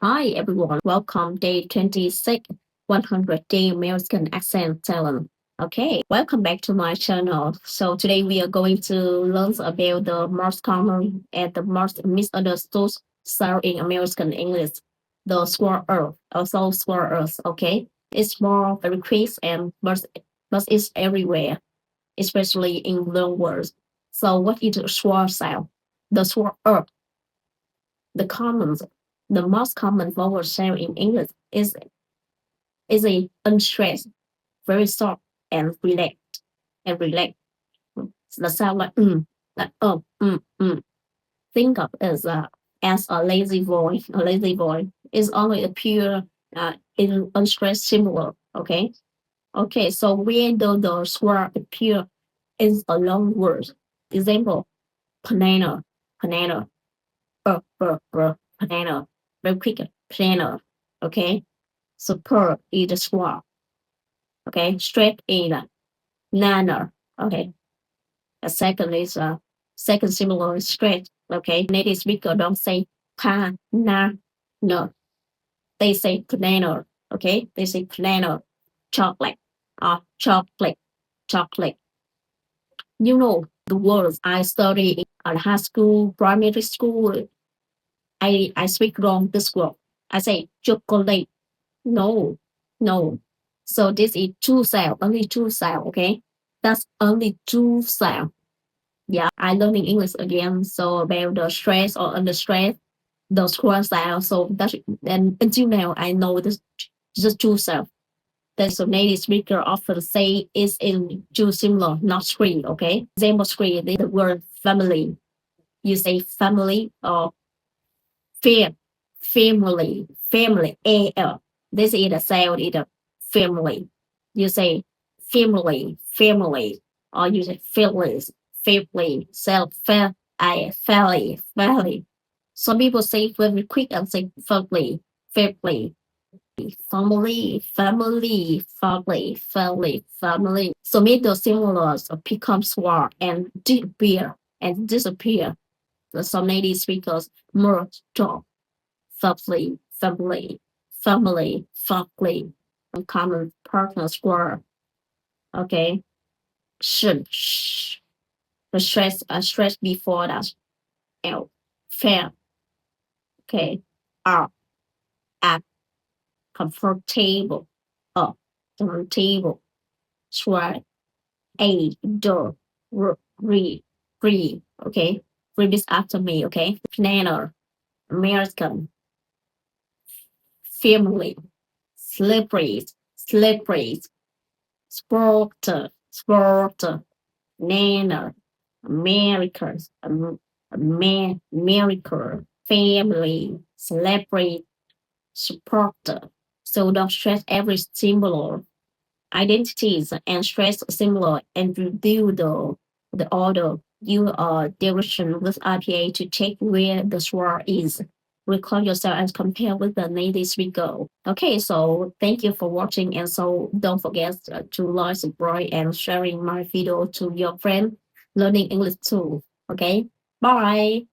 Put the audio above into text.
Hi everyone, welcome day 26, 100 Day American Accent Challenge. Okay, welcome back to my channel. So today we are going to learn about the most common and the most misunderstood sound in American English. The Schwa, also Schwa, okay? It's more very crisp and but it's everywhere, especially in long words. So what is the Schwa sound? The Schwa, the common, the most common vowel sound in English is a unstressed, very soft and relaxed. The sound like Think of as a lazy voice. A lazy voice is only appear in unstressed symbol. Okay. Okay. So when the swear appear in a long word, example, banana, banana, banana, very quick, banana. Okay. So per is the swear. Okay. Straight in nana. Okay. A second is second similar is straight. Okay. Native speaker don't say pa na no. They say banana. Okay. They say banana, chocolate, chocolate, chocolate. You know the words I study in high school, primary school. I speak wrong this word. I say chocolate. No, no. So this is two sound, only two sound. Okay. That's only two sound. Yeah, I learning English again. So about the stress or under stress, the cross out. So that's and until now I know this just two self. That's so native speaker often say is in two similar, not screen. Okay, example screen the word family. You say family or fam, family. A-L. This is the sound is a family. You say family, or you say family. Some people say very quick and say family, family. So make those similars become sword and disappear. Some native speakers merge talk family, and common partners were okay. Should the stress before that L fair okay are at comfortable table try a door re free okay read this after me okay planner American family slippery sport Nana, Americans, America, family, celebrate, supporter. So don't stress every symbol, identities, and stress symbol and review the order you are direction with RPA to check where the sword is. Record yourself and compare with the native speaker. Okay, so thank you for watching, and so don't forget to like, subscribe, and sharing my video to your friend learning English too. Okay, bye.